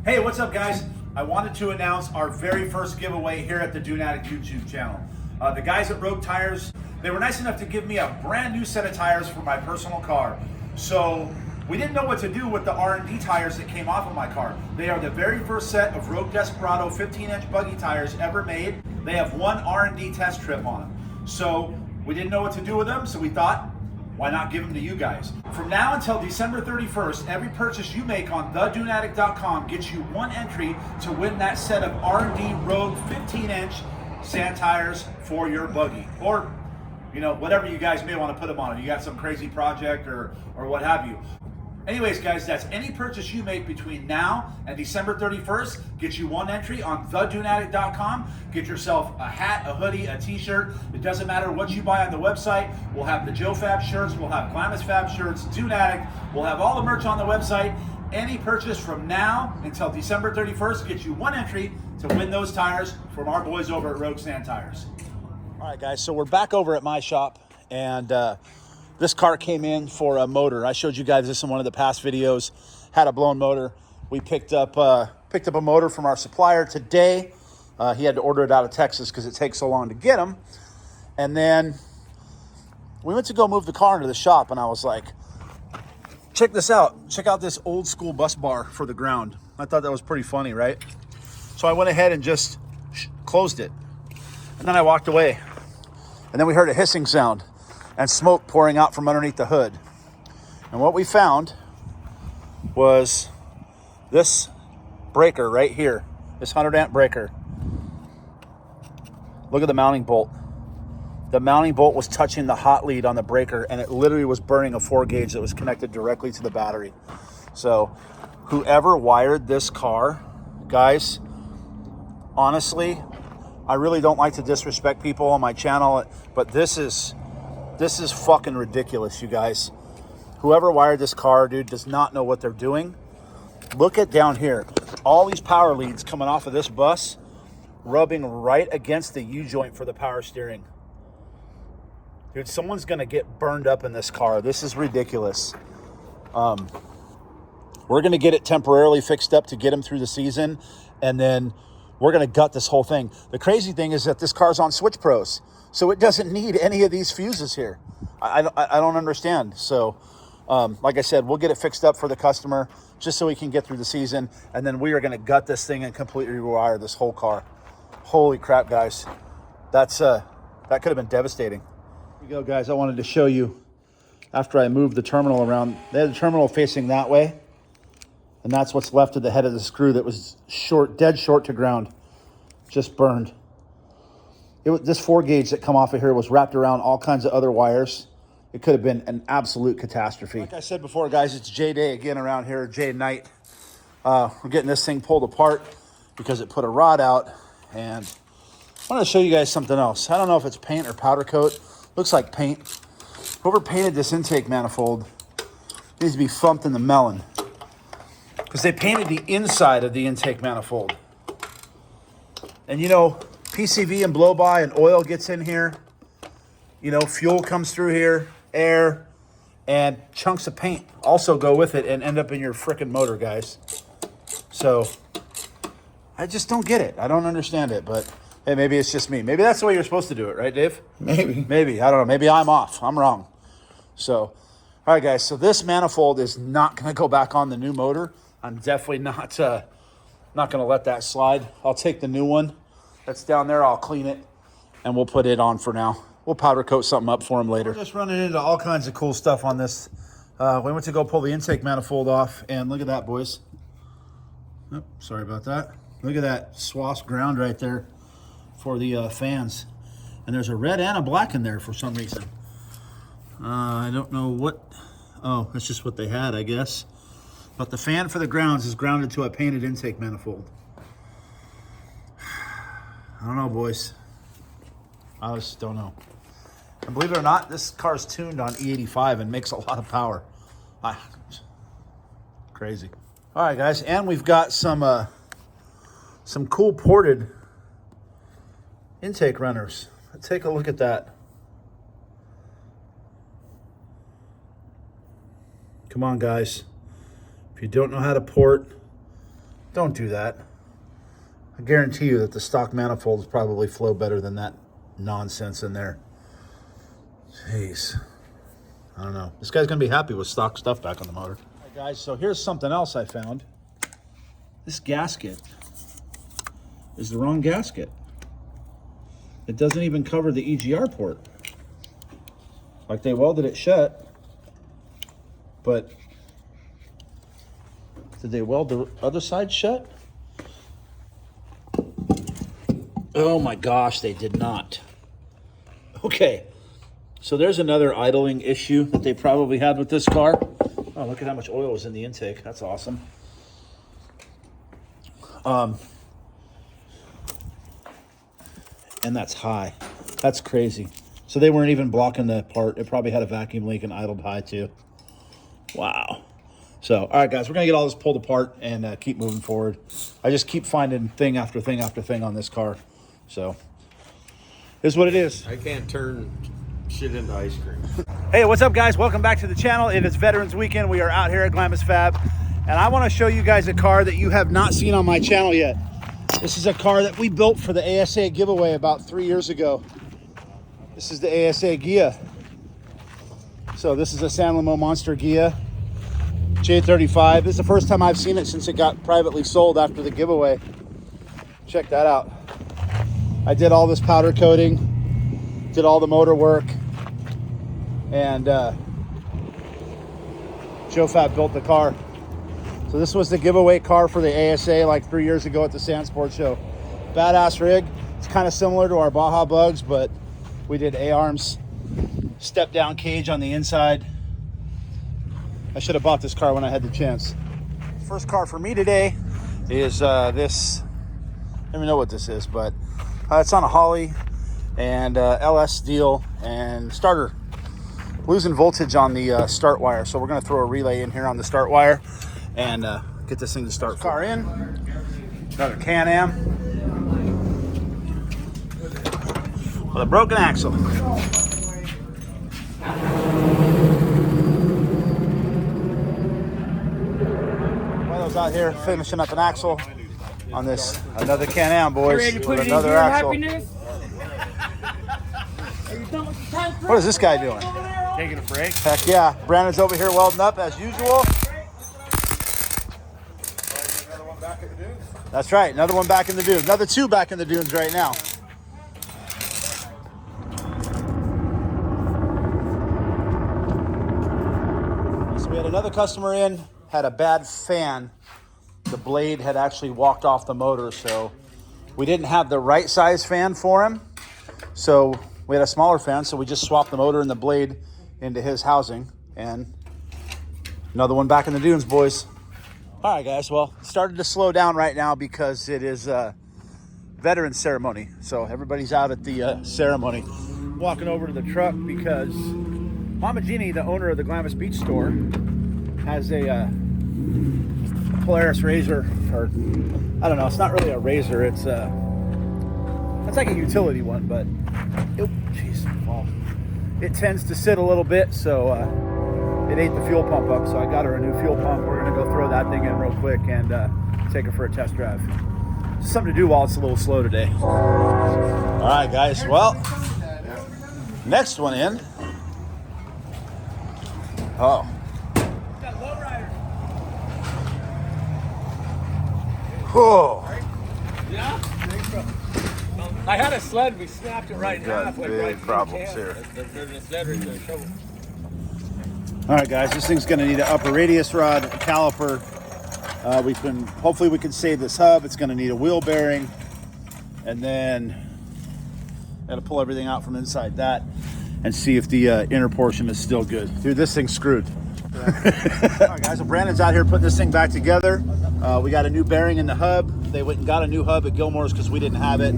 Hey, what's up, guys? I wanted to announce our very first giveaway here at the Dunatic YouTube channel. The guys at Rogue Tires, they were nice enough to give me a brand new set of tires for my personal car. So we didn't know what to do with the R&D tires that came off of my car. They are the very first set of Rogue Desperado 15-inch buggy tires ever made. They have one R&D test trip on them. So we didn't know what to do with them, so we thought, why not give them to you guys? From now until December 31st, every purchase you make on thedunatic.com gets you one entry to win that set of R&D Rogue 15-inch sand tires for your buggy. Or, you know, whatever you guys may want to put them on. You got some crazy project or what have you. Anyways, guys, that's any purchase you make between now and December 31st. Get you one entry on thedunatic.com. Get yourself a hat, a hoodie, a t-shirt. It doesn't matter what you buy on the website. We'll have the Joe Fab shirts. We'll have Glamis FAB shirts, Dunatic. We'll have all the merch on the website. Any purchase from now until December 31st gets you one entry to win those tires from our boys over at Rogue Sand Tires. All right, guys, so we're back over at my shop, and this car came in for a motor. I showed you guys this in one of the past videos. Had a blown motor. We picked up a motor from our supplier today. He had to order it out of Texas because it takes so long to get them. And then we went to go move the car into the shop, and I was like, check this out. Check out this old school bus bar for the ground. I thought that was pretty funny, right? So I went ahead and just closed it. And then I walked away. And then we heard a hissing sound and smoke pouring out from underneath the hood. And what we found was this breaker right here, this 100 amp breaker. Look at the mounting bolt. The mounting bolt was touching the hot lead on the breaker, and it literally was burning a 4 gauge that was connected directly to the battery. So whoever wired this car, guys, honestly, I really don't like to disrespect people on my channel, but this is fucking ridiculous, you guys. Whoever wired this car, dude, does not know what they're doing. Look at down here. All these power leads coming off of this bus, rubbing right against the U-joint for the power steering. Dude, someone's gonna get burned up in this car. This is ridiculous. We're gonna get it temporarily fixed up to get him through the season, and then we're gonna gut this whole thing. The crazy thing is that this car's on Switch Pros, so it doesn't need any of these fuses here. I don't understand. So, like I said, we'll get it fixed up for the customer just so we can get through the season, and then we are gonna gut this thing and completely rewire this whole car. Holy crap, guys. That could have been devastating. Here we go, guys. I wanted to show you after I moved the terminal around. They had the terminal facing that way, and that's what's left of the head of the screw that was dead short to ground, just burned. This 4 gauge that come off of here was wrapped around all kinds of other wires. It could have been an absolute catastrophe. Like I said before, guys, it's J Day again around here, J Night. We're getting this thing pulled apart because it put a rod out, and I want to show you guys something else. I don't know if it's paint or powder coat. Looks like paint. Whoever painted this intake manifold needs to be thumped in the melon, because they painted the inside of the intake manifold. And you know, PCV and blow-by and oil gets in here. You know, fuel comes through here, air, and chunks of paint also go with it and end up in your frickin' motor, guys. So I just don't get it. I don't understand it, but hey, maybe it's just me. Maybe that's the way you're supposed to do it, right, Dave? Maybe. I don't know. Maybe I'm off. I'm wrong. So, all right, guys. So this manifold is not going to go back on the new motor. I'm definitely not going to let that slide. I'll take the new one that's down there. I'll clean it, and we'll put it on for now. We'll powder coat something up for him later. We're just running into all kinds of cool stuff on this. We went to go pull the intake manifold off, and look at that, boys. Oh, sorry about that. Look at that swath ground right there for the fans. And there's a red and a black in there for some reason. I don't know what. Oh, that's just what they had, I guess. But the fan for the grounds is grounded to a painted intake manifold. I don't know, boys. I just don't know. And believe it or not, this car's tuned on E85 and makes a lot of power. Crazy. All right, guys, and we've got some cool ported intake runners. Let's take a look at that. Come on, guys. If you don't know how to port Don't do that. I guarantee you that the stock manifolds probably flow better than that nonsense in there. Jeez. I don't know. This guy's going to be happy with stock stuff back on the motor. All right, guys, so here's something else I found. This gasket is the wrong gasket. It doesn't even cover the EGR port. Like, they welded it shut, but did they weld the other side shut? Oh my gosh, they did not. Okay, so there's another idling issue that they probably had with this car. Oh, look at how much oil was in the intake. That's awesome. And that's high. That's crazy. So they weren't even blocking the part. It probably had a vacuum leak and idled high too. Wow. So, all right, guys, we're going to get all this pulled apart and keep moving forward. I just keep finding thing after thing after thing on this car. So, this is what it is. I can't turn shit into ice cream. Hey, what's up, guys? Welcome back to the channel. It is Veterans Weekend. We are out here at Glamis FAB, and I want to show you guys a car that you have not seen on my channel yet. This is a car that we built for the ASA giveaway about 3 years ago. This is the ASA Ghia. So this is a San Limo Monster Ghia J35. This is the first time I've seen it since it got privately sold after the giveaway. Check that out. I did all this powder coating, did all the motor work, and Joe Fat built the car. So this was the giveaway car for the ASA like 3 years ago at the Sand Sports Show. Badass rig. It's kind of similar to our Baja Bugs, but we did A-arms, step down cage on the inside. I should have bought this car when I had the chance. First car for me today is this. I don't even know what this is, but it's on a Holly and LS steel and starter. Losing voltage on the start wire, so we're going to throw a relay in here on the start wire and get this thing to start. Car in. Another Can-Am with a broken axle. Milo's out here finishing up an axle on this. Another Can-Am, boys. Ready to put With it another in axle. happiness? Are you done with the time? What is this guy doing? Taking a break. Heck yeah. Brandon's over here welding up as usual. That's right. Another one back in the dunes. Another two back in the dunes right now. So we had another customer in, had a bad fan. The blade had actually walked off the motor, so we didn't have the right size fan for him. So we had a smaller fan, so we just swapped the motor and the blade into his housing. And another one back in the dunes, boys. All right, guys. Well, it started to slow down right now because it is Veterans ceremony. So everybody's out at the ceremony. Walking over to the truck because Mama Jeannie, the owner of the Glamis Beach store, has a Polaris Razor, or I don't know. It's not really a Razor. It's like a utility one, but it tends to sit a little bit, so it ate the fuel pump up. So I got her a new fuel pump. We're gonna go throw that thing in real quick and take her for a test drive. Just something to do while it's a little slow today. All right, guys. Well, next one in. Oh. Whoa. Yeah? I had a sled, we snapped it right in half. Got big problems here. There's a sled right there. Show. All right, guys, this thing's gonna need an upper radius rod, a caliper. Hopefully we can save this hub. It's gonna need a wheel bearing, and then gotta pull everything out from inside that and see if the inner portion is still good. Dude, this thing's screwed. All right, guys, so Brandon's out here putting this thing back together. We got a new bearing in the hub. They went and got a new hub at Gilmore's because we didn't have it.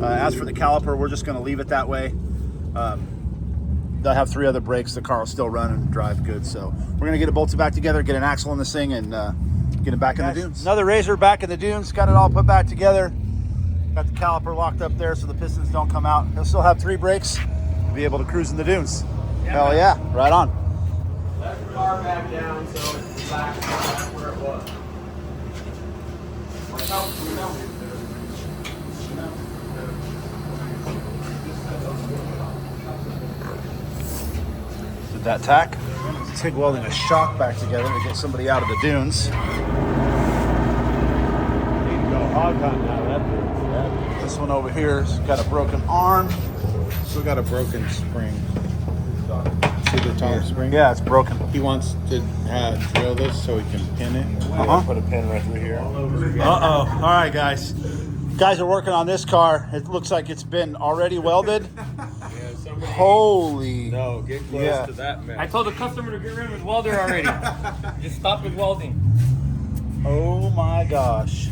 As for the caliper, we're just gonna leave it that way. They'll have 3 other brakes. The car will still run and drive good. So we're gonna get it bolted back together, get an axle in this thing, and get it back in the dunes. Another Razor back in the dunes. Got it all put back together. Got the caliper locked up there so the pistons don't come out. He'll still have 3 brakes to be able to cruise in the dunes. Yeah, hell yeah, right on. Let the car back down so it's back where it was. Did that tack? TIG welding a shock back together to get somebody out of the dunes. This one over here's got a broken arm. Still got a broken spring. See the top spring? Yeah, it's broken. He wants to drill this so he can pin it. Put a pin right through here. Uh-oh. All right, guys. Guys are working on this car. It looks like it's been already welded. Holy. No, get close to that, man. I told the customer to get rid of his welder already. Just stop with welding. Oh my gosh.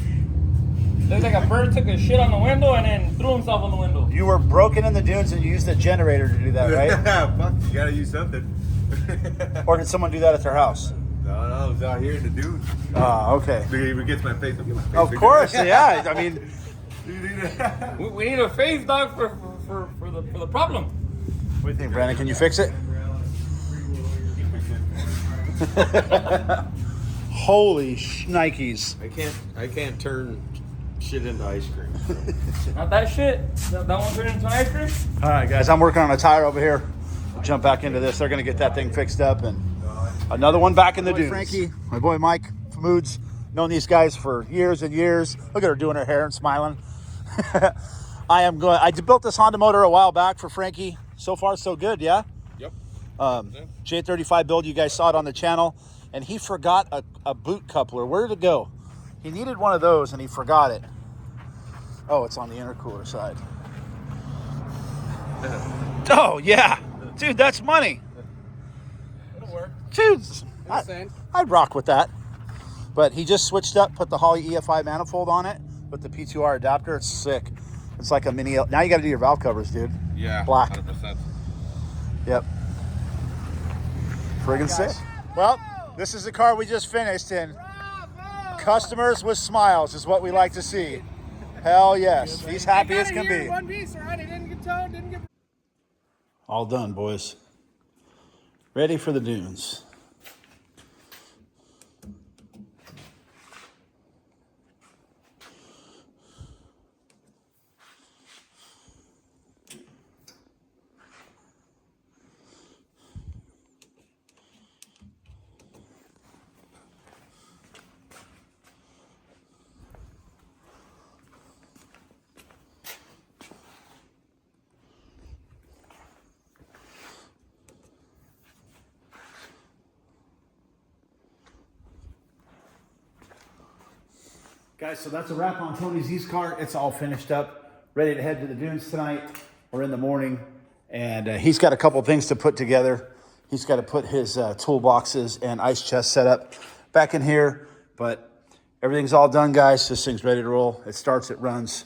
Looks like a bird took a shit on the window and then threw himself on the window. You were broken in the dunes and you used the generator to do that, right? Fuck, you gotta use something. Or did someone do that at their house? No, it's out here in the dunes. Okay. He even gets my face. I'll get my face. Of course, yeah. I mean, We need a phase, dog, for the problem. what do you think, Brandon? Can you fix it? Holy shnikes. I can't turn shit into ice cream. Not that shit. That one turned into an ice cream. All right, guys, I'm working on a tire over here. We'll jump back into this. They're going to get that thing fixed up. And another one back in the dunes. Frankie, my boy Mike Moods, known these guys for years and years. Look at her doing her hair and smiling. I built this Honda motor a while back for Frankie. So far, so good, yeah? Yep. J35 build, you guys saw it on the channel. And he forgot a boot coupler. Where did it go? He needed one of those and he forgot it. Oh, it's on the intercooler side. Oh, yeah. Dude, that's money. It'll work. Dude, I'd rock with that. But he just switched up, put the Holley EFI manifold on it with the P2R adapter. It's sick. It's like a mini. Now you got to do your valve covers, dude. Yeah. Black. 100%. Yep. Friggin' sick. Well, this is the car we just finished in. Customers with smiles is what we like to see. Hell yes. He's happy as can be. One piece, right? It didn't get towed, didn't get... All done, boys. Ready for the dunes. Guys, so that's a wrap on Tony Z's car. It's all finished up, ready to head to the dunes tonight or in the morning. And he's got a couple things to put together. He's got to put his toolboxes and ice chest set up back in here. But everything's all done, guys. This thing's ready to roll. It starts, it runs.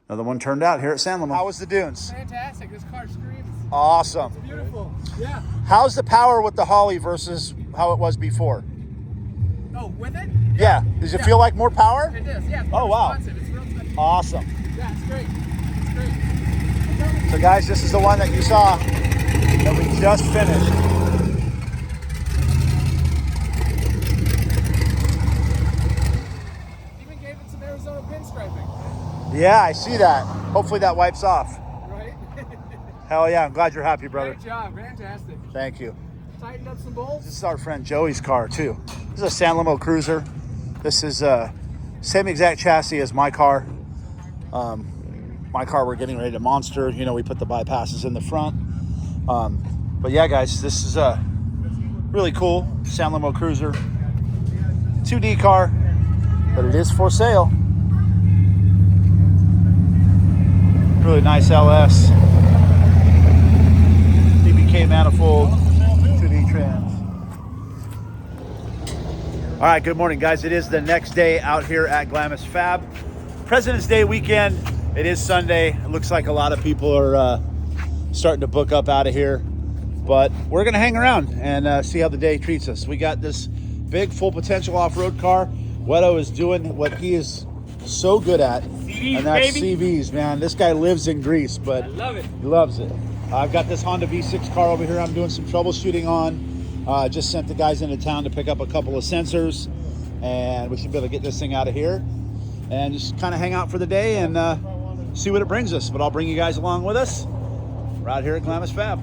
Another one turned out here at San Lamont. How was the dunes? Fantastic. This car screams. Awesome. Beautiful. Yeah. How's the power with the Holley versus how it was before? Oh, with it? Yeah. Does it feel like more power? It does, yeah. It's Oh, wow. responsive. It's real good. Awesome. Yeah, it's great. It's great. So guys, this is the one that you saw that we just finished. Even gave it some Arizona pinstriping. Yeah, I see that. Hopefully that wipes off. Right? Hell yeah, I'm glad you're happy, brother. Great job. Fantastic. Thank you. Tightened up some bolts. This is our friend Joey's car too. This is a San Lamont Cruiser. This is same exact chassis as my car. My car we're getting ready to monster. You know, we put the bypasses in the front. But yeah, guys, this is a really cool San Lamont Cruiser. 2D car, but it is for sale. Really nice LS. DBK manifold, 2D trans. All right, good morning, guys. It is the next day out here at Glamis FAB. President's Day weekend. It is Sunday. It looks like a lot of people are starting to book up out of here. But we're going to hang around and see how the day treats us. We got this big full potential off-road car. Wedo is doing what he is so good at. CVs, and that's baby. CVs, man. This guy lives in Greece, but I love it. he loves it. I've got this Honda V6 car over here I'm doing some troubleshooting on. Just sent the guys into town to pick up a couple of sensors. and we should be able to get this thing out of here and just kind of hang out for the day and see what it brings us. But I'll bring you guys along with us right here at Glamis FAB.